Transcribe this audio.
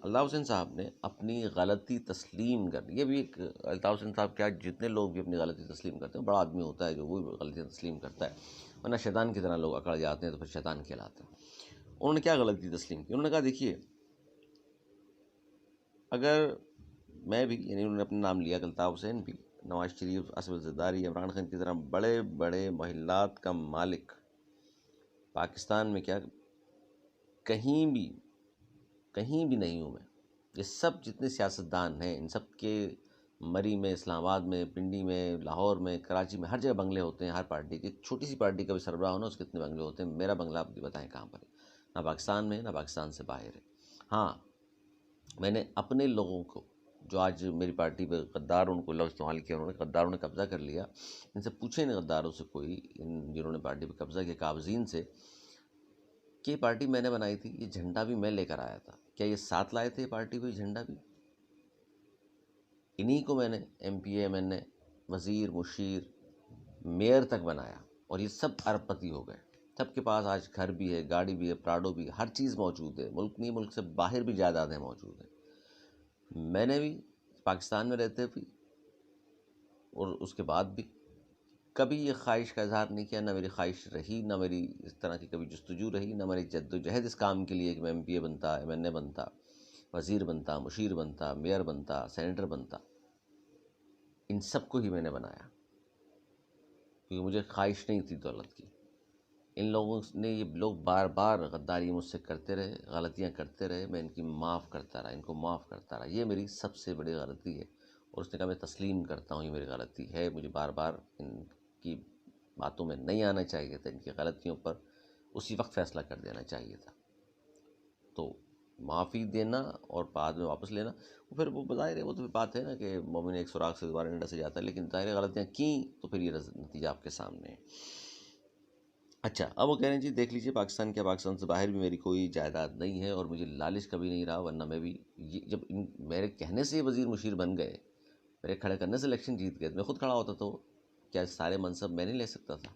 الطاف حسین صاحب نے اپنی غلطی تسلیم کر لی. یہ بھی ایک الطاف حسین صاحب کیا جتنے لوگ بھی اپنی غلطی تسلیم کرتے ہیں، بڑا آدمی ہوتا ہے جو وہ غلطیاں تسلیم کرتا ہے، ورنہ شیطان کی طرح لوگ اکڑ جاتے ہیں تو پھر شیطان کہلاتے ہیں. انہوں نے کیا غلطی تسلیم کی؟ انہوں نے کہا دیکھیے اگر میں بھی، یعنی انہوں نے اپنا نام لیا کہ الطاف حسین بھی، نواز شریف، اسد زرداری، عمران خان کی طرح بڑے بڑے محلات کا مالک پاکستان میں کیا کہیں بھی نہیں ہوں میں. یہ سب جتنے سیاستدان ہیں ان سب کے مری میں، اسلام آباد میں، پنڈی میں، لاہور میں، کراچی میں، ہر جگہ بنگلے ہوتے ہیں. ہر پارٹی کے، چھوٹی سی پارٹی کا بھی سربراہ ہونا اس کے اتنے بنگلے ہوتے ہیں. میرا بنگلہ آپ بتائیں کہاں پر ہے؟ نہ پاکستان میں، نہ پاکستان سے باہر ہے. ہاں میں نے اپنے لوگوں کو جو آج میری پارٹی پہ غدار، ان کو لفظ استعمال کیا انہوں نے، غداروں نے قبضہ کر لیا. ان سے پوچھیں نہیں غداروں سے کوئی، جنہوں نے پارٹی پہ قبضہ کیا، قابضین سے، کہ یہ پارٹی میں نے بنائی تھی، یہ جھنڈا بھی میں لے کر آیا تھا. کیا یہ ساتھ لائے تھے پارٹی کو؟ یہ جھنڈا بھی انہی کو میں نے ایم پی اے، ایم این اے، وزیر، مشیر، میئر تک بنایا. اور یہ سب ارب پتی ہو گئے. سب کے پاس آج گھر بھی ہے، گاڑی بھی ہے، پراڈو بھی ہے، ہر چیز موجود ہے. ملک نہیں، ملک سے باہر بھی جائیدادیں موجود ہیں. میں نے بھی پاکستان میں رہتے بھی اور اس کے بعد بھی کبھی یہ خواہش کا اظہار نہیں کیا، نہ میری خواہش رہی، نہ میری اس طرح کی کبھی جستجو رہی، نہ میری جد و جہد اس کام کے لیے کہ میں ایم پی اے بنتا، ایم این اے بنتا، وزیر بنتا، مشیر بنتا، میئر بنتا، سینیٹر بنتا. ان سب کو ہی میں نے بنایا کیونکہ مجھے خواہش نہیں تھی دولت کی. ان لوگوں نے، یہ لوگ بار بار غداری مجھ سے کرتے رہے، غلطیاں کرتے رہے، میں ان کی معاف کرتا رہا، ان کو معاف کرتا رہا. یہ میری سب سے بڑی غلطی ہے. اور اس نے کہا میں تسلیم کرتا ہوں یہ میری غلطی ہے، مجھے بار بار ان کی باتوں میں نہیں آنا چاہیے تھا، ان کی غلطیوں پر اسی وقت فیصلہ کر دینا چاہیے تھا. تو معافی دینا اور بعد میں واپس لینا، پھر وہ بظاہر ہے، وہ تو بات ہے نا کہ مومن ایک سوراخ سے دوبارہ نڈا سے جاتا ہے، لیکن ظاہر غلطیاں کیں تو پھر یہ نتیجہ آپ کے سامنے ہے. اچھا اب وہ کہہ رہے ہیں جی دیکھ لیجئے پاکستان کیا، پاکستان سے باہر بھی میری کوئی جائیداد نہیں ہے اور مجھے لالچ کبھی نہیں رہا، ورنہ میں بھی جب میرے کہنے سے یہ وزیر مشیر بن گئے، میرے کھڑے کرنے سے الیکشن جیت گئے، میں خود کھڑا ہوتا تو کیا سارے منصب میں نہیں لے سکتا تھا؟